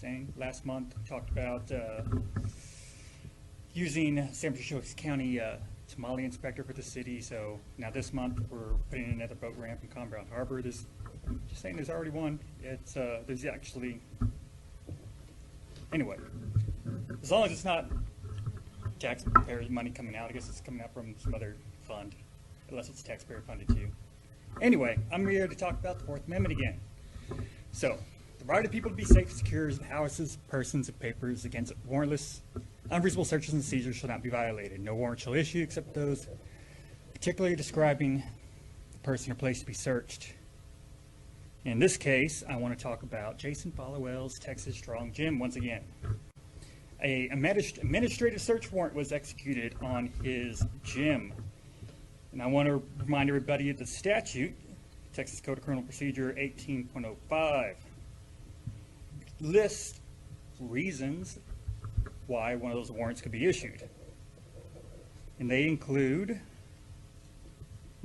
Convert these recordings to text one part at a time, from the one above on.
saying. Last month, we talked about using San Francisco County tamale inspector for the city. So now this month, we're putting in another boat ramp in Conroe Harbor. Just saying, there's already one. It's there's actually, anyway, as long as it's not taxpayer money coming out. I guess it's coming out from some other fund, unless it's taxpayer funded too. Anyway, I'm here to talk about the Fourth Amendment again. So, the right of people to be safe and secure in houses, persons, and papers against warrantless, unreasonable searches and seizures shall not be violated. No warrant shall issue except those particularly describing the person or place to be searched. In this case, I want to talk about Jason Followell's Texas Strong Gym once again. An administrative search warrant was executed on his gym. And I want to remind everybody of the statute, Texas Code of Criminal Procedure 18.05, lists reasons why one of those warrants could be issued. And they include, in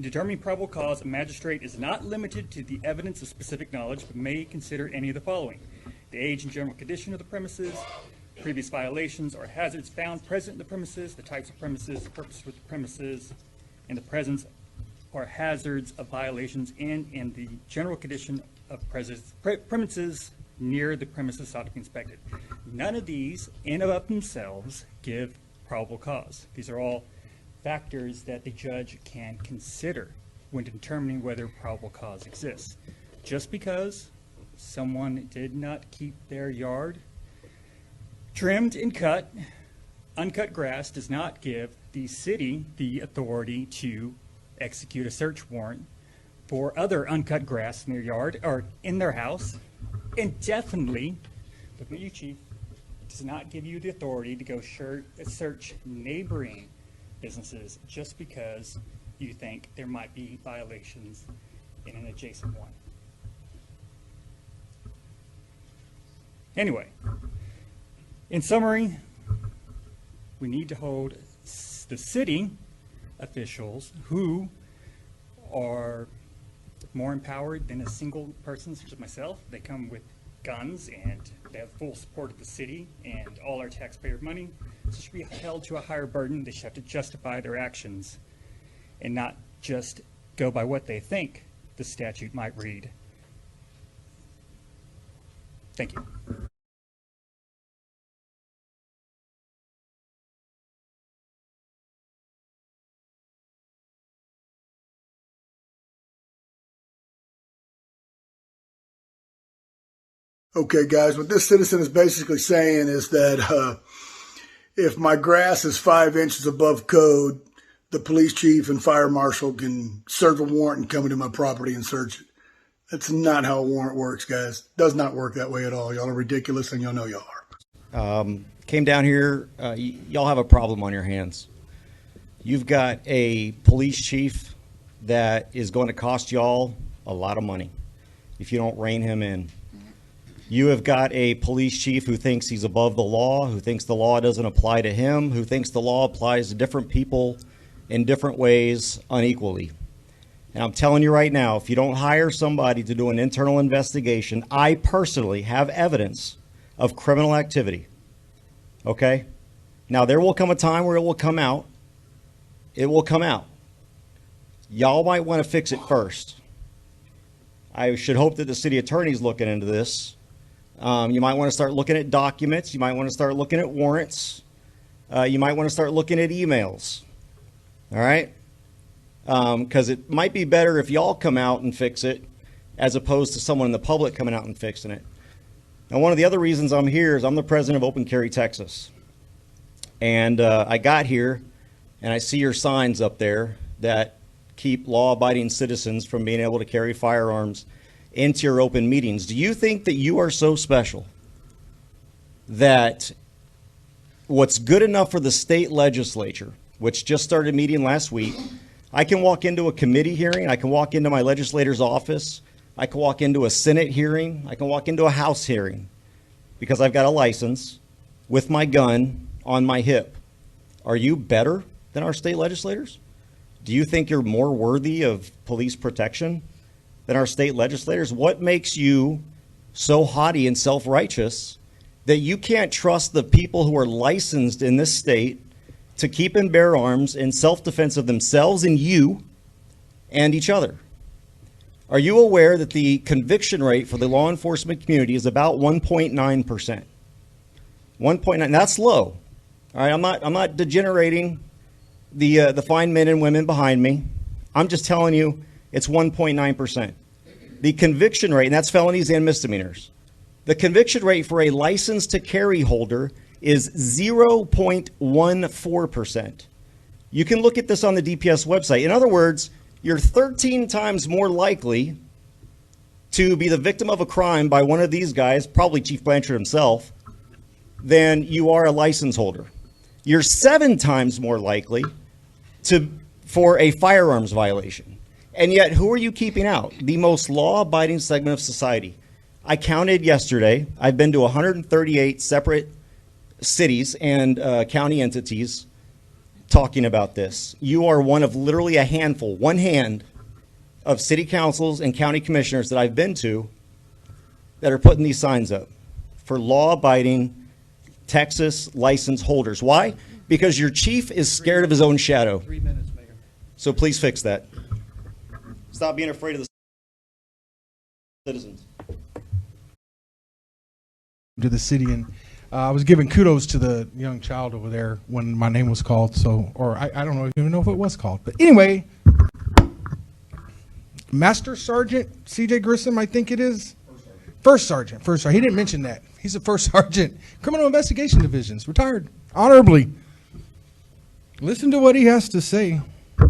determining probable cause, a magistrate is not limited to the evidence of specific knowledge, but may consider any of the following: the age and general condition of the premises, previous violations or hazards found present in the premises, the types of premises, the purpose of the premises, and the presence or hazards of violations in the general condition of premises near the premises sought to be inspected. None of these, in and of themselves, give probable cause. These are all factors that the judge can consider when determining whether probable cause exists. Just because someone did not keep their yard trimmed and cut, uncut grass does not give the city the authority to execute a search warrant for other uncut grass in their yard or in their house. And definitely, looking at you, Chief, does not give you the authority to go search neighboring businesses just because you think there might be violations in an adjacent one. Anyway, in summary, we need to hold the city officials who are more empowered than a single person such as myself. They come with guns and they have full support of the city and all our taxpayer money. So should be held to a higher burden. They should have to justify their actions and not just go by what they think the statute might read. Thank you. Okay, guys, what this citizen is basically saying is that if my grass is 5 inches above code, the police chief and fire marshal can serve a warrant and come into my property and search it. That's not how a warrant works, guys. It does not work that way at all. Y'all are ridiculous, and y'all know y'all are. Came down here. Y'all have a problem on your hands. You've got a police chief that is going to cost y'all a lot of money if you don't rein him in. You have got a police chief who thinks he's above the law, who thinks the law doesn't apply to him, who thinks the law applies to different people in different ways unequally. And I'm telling you right now, if you don't hire somebody to do an internal investigation, I personally have evidence of criminal activity. Okay? Now, there will come a time where it will come out. It will come out. Y'all might want to fix it first. I should hope that the city attorney's looking into this. You might want to start looking at documents. You might want to start looking at warrants. You might want to start looking at emails. All right? Because it might be better if y'all come out and fix it as opposed to someone in the public coming out and fixing it. Now, one of the other reasons I'm here is I'm the president of Open Carry Texas. And I got here and I see your signs up there that keep law-abiding citizens from being able to carry firearms into your open meetings. Do you think that you are so special that what's good enough for the state legislature, which just started meeting last week, I can walk into a committee hearing, I can walk into my legislator's office, I can walk into a Senate hearing, I can walk into a House hearing because I've got a license with my gun on my hip. Are you better than our state legislators? Do you think you're more worthy of police protection than our state legislators? What makes you so haughty and self-righteous that you can't trust the people who are licensed in this state to keep and bear arms in self-defense of themselves and you and each other? Are you aware that the conviction rate for the law enforcement community is about 1.9%? 1.9, that's low. All right, I'm not degenerating the fine men and women behind me. I'm just telling you it's 1.9%. The conviction rate, and that's felonies and misdemeanors, the conviction rate for a license to carry holder is 0.14%. You can look at this on the DPS website. In other words, you're 13 times more likely to be the victim of a crime by one of these guys, probably Chief Blanchard himself, than you are a license holder. You're 7 times more likely for a firearms violation. And yet, who are you keeping out? The most law-abiding segment of society. I counted yesterday. I've been to 138 separate cities and county entities talking about this. You are one of literally a handful, one hand, of city councils and county commissioners that I've been to that are putting these signs up for law-abiding Texas license holders. Why? Because your chief is scared of his own shadow. 3 minutes, Mayor. So please fix that. Stop being afraid of the citizens. To the city, and I was giving kudos to the young child over there when my name was called. So, or I don't even know if it was called, but anyway, Master Sergeant C.J. Grissom, I think it is. First Sergeant. He didn't mention that. He's a First Sergeant, Criminal Investigation Divisions, retired honorably. Listen to what he has to say,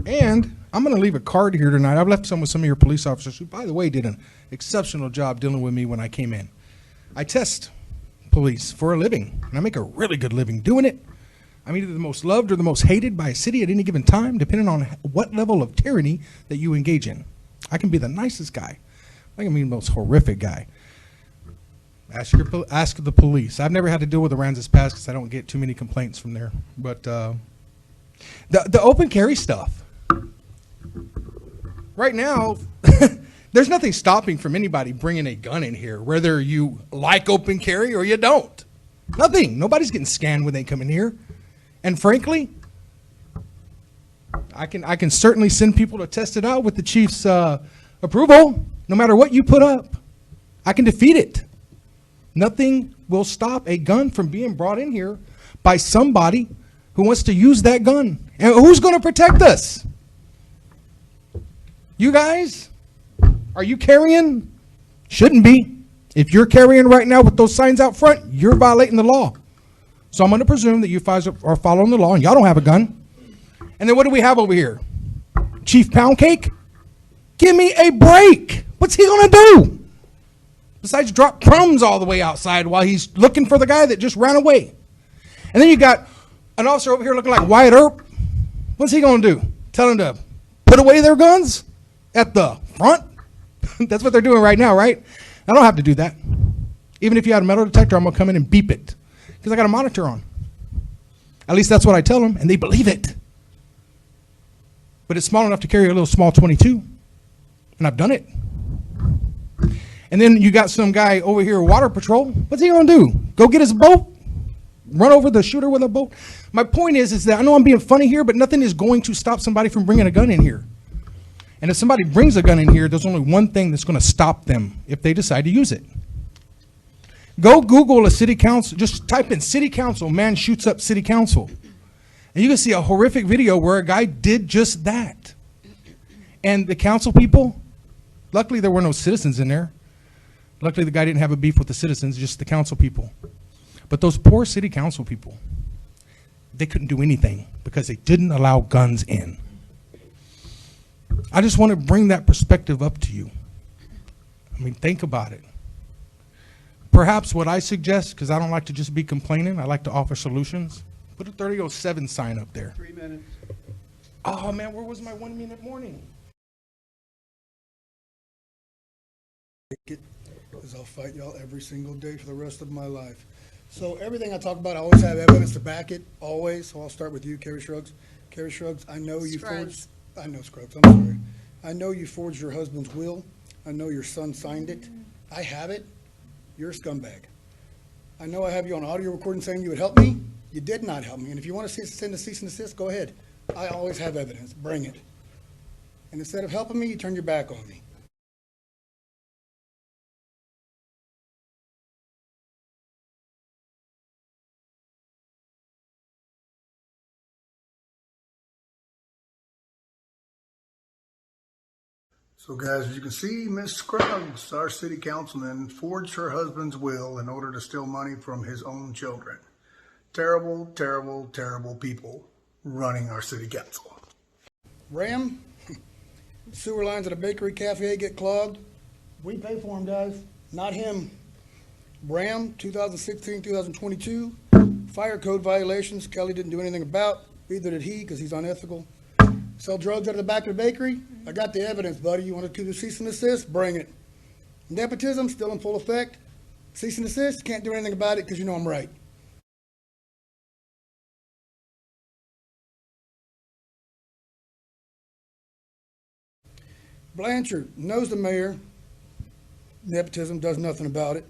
and I'm going to leave a card here tonight. I've left some with some of your police officers who, by the way, did an exceptional job dealing with me when I came in. I test police for a living, and I make a really good living doing it. I'm either the most loved or the most hated by a city at any given time, depending on what level of tyranny that you engage in. I can be the nicest guy. I can be the most horrific guy. Ask the police. I've never had to deal with Aransas Pass because I don't get too many complaints from there. But the open carry stuff. Right now, there's nothing stopping from anybody bringing a gun in here, whether you like open carry or you don't. Nothing. Nobody's getting scanned when they come in here. And frankly, I can certainly send people to test it out with the chief's approval. No matter what you put up, I can defeat it. Nothing will stop a gun from being brought in here by somebody who wants to use that gun. And who's going to protect us? You guys? Are you carrying? Shouldn't be. If you're carrying right now with those signs out front, you're violating the law. So I'm going to presume that you guys are following the law and y'all don't have a gun. And then what do we have over here? Chief Pound Cake? Give me a break. What's he going to do? Besides drop crumbs all the way outside while he's looking for the guy that just ran away. And then you got an officer over here looking like Wyatt Earp. What's he going to do? Tell them to put away their guns at the front? That's what they're doing right now, right? I don't have to do that. Even if you had a metal detector, I'm going to come in and beep it because I got a monitor on. At least that's what I tell them, and they believe it. But it's small enough to carry a little small 22, and I've done it. And then you got some guy over here, water patrol. What's he going to do? Go get his boat? Run over the shooter with a boat? My point is that I know I'm being funny here, but nothing is going to stop somebody from bringing a gun in here. And if somebody brings a gun in here, there's only one thing that's going to stop them if they decide to use it. Go Google a city council. Just type in city council, man shoots up city council. And you can see a horrific video where a guy did just that. And the council people, luckily there were no citizens in there. Luckily the guy didn't have a beef with the citizens, just the council people. But those poor city council people, they couldn't do anything because they didn't allow guns in. I just want to bring that perspective up to you. I mean, think about it. Perhaps what I suggest, because I don't like to just be complaining, I like to offer solutions, put a 3007 sign up there. 3 minutes. Oh man, where was my 1 minute warning? Because I'll fight y'all every single day for the rest of my life. So everything I talk about, I always have evidence to back it, always. So I'll start with you, Carrie Shrugs. Carrie Shrugs, I know you forged, I know Scruggs, I'm sorry. I know you forged your husband's will. I know your son signed it. I have it. You're a scumbag. I know I have you on audio recording saying you would help me. You did not help me. And if you want to send a cease and desist, go ahead. I always have evidence. Bring it. And instead of helping me, you turn your back on me. So guys, as you can see, Miss Scruggs, our city councilman, forged her husband's will in order to steal money from his own children. Terrible, terrible, terrible people running our city council. Ram, sewer lines at a bakery cafe get clogged. We pay for them, guys, not him. Bram, 2016, 2022, fire code violations. Kelly didn't do anything about. Either did he, because he's unethical. Sell drugs out of the back of the bakery? I got the evidence, buddy. You want to do the cease and desist? Bring it. Nepotism, still in full effect. Cease and desist, can't do anything about it because you know I'm right. Blanchard knows the mayor. Nepotism, does nothing about it.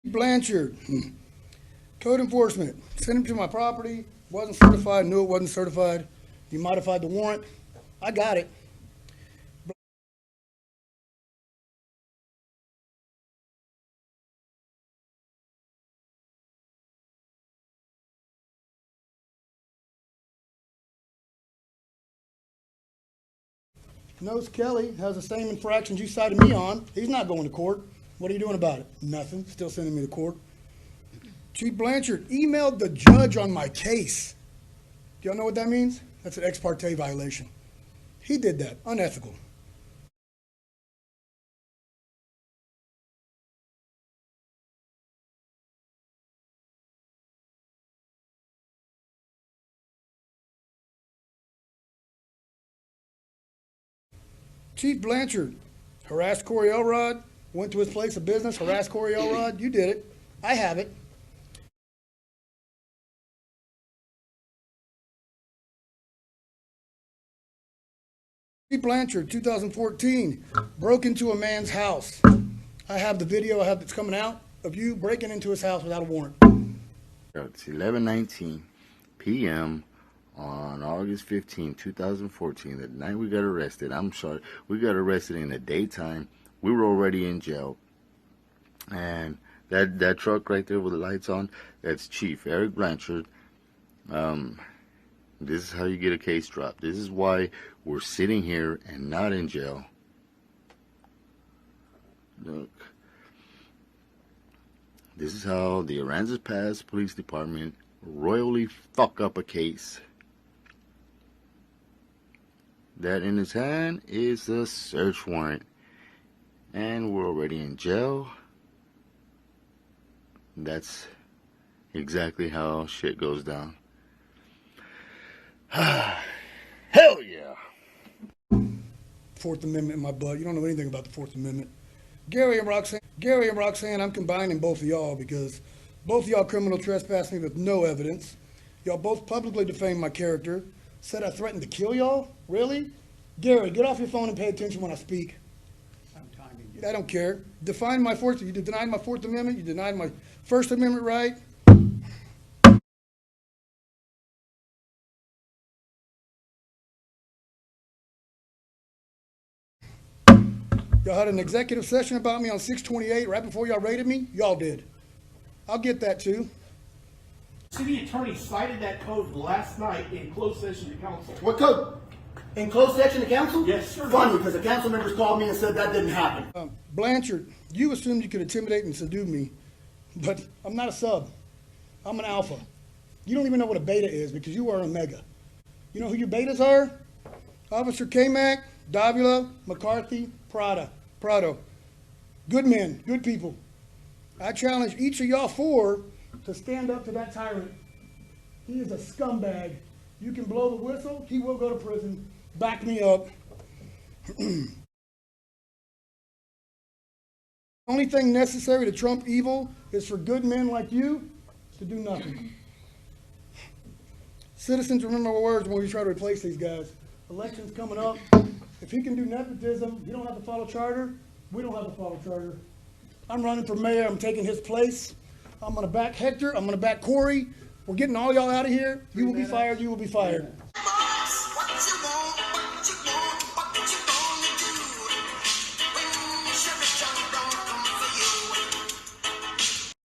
Blanchard, code enforcement, sent him to my property, wasn't certified, knew it wasn't certified. You modified the warrant. I got it. Knows Kelly has the same infractions you cited me on. He's not going to court. What are you doing about it? Nothing. Still sending me to court. Chief Blanchard emailed the judge on my case. Do y'all know what that means? That's an ex parte violation. He did that. Unethical. Chief Blanchard harassed Corey Elrod, went to his place of business, harassed Corey Elrod. You did it. I have it. Chief Blanchard, 2014, broke into a man's house. I have the video that's coming out of you breaking into his house without a warrant. It's 11:19 p.m. on August 15, 2014, the night we got arrested. I'm sorry, we got arrested in the daytime. We were already in jail. And that truck right there with the lights on, that's Chief Eric Blanchard. This is how you get a case dropped. This is why we're sitting here and not in jail. Look. This is how the Aransas Pass Police Department royally fuck up a case. That in his hand is a search warrant. And we're already in jail. That's exactly how shit goes down. Hell yeah. Fourth Amendment in my blood. You don't know anything about the Fourth Amendment. Gary and Roxanne, I'm combining both of y'all because both of y'all criminal trespassed me with no evidence. Y'all both publicly defamed my character. Said I threatened to kill y'all? Really? Gary, get off your phone and pay attention when I speak. I'm timing you. I don't care. You denied my Fourth Amendment. You denied my First Amendment right. Y'all had an executive session about me on 6/28 right before y'all raided me? Y'all did. I'll get that too. City attorney cited that code last night in closed session to council. What code? In closed session to council? Yes, sir. Funny, because the council members called me and said that didn't happen. Blanchard, you assumed you could intimidate and subdue me, but I'm not a sub. I'm an alpha. You don't even know what a beta is because you are an omega. You know who your betas are? Officer K-Mac, Davila, McCarthy, Prado. Good men, good people. I challenge each of y'all four to stand up to that tyrant. He is a scumbag. You can blow the whistle, he will go to prison. Back me up. Only thing necessary to trump evil is for good men like you to do nothing. Citizens, remember my words when we try to replace these guys. Elections coming up. If he can do nepotism, you don't have to follow charter, we don't have to follow charter. I'm running for mayor, I'm taking his place. I'm gonna back Hector, I'm gonna back Corey. We're getting all y'all out of here. You will be fired, you will be fired.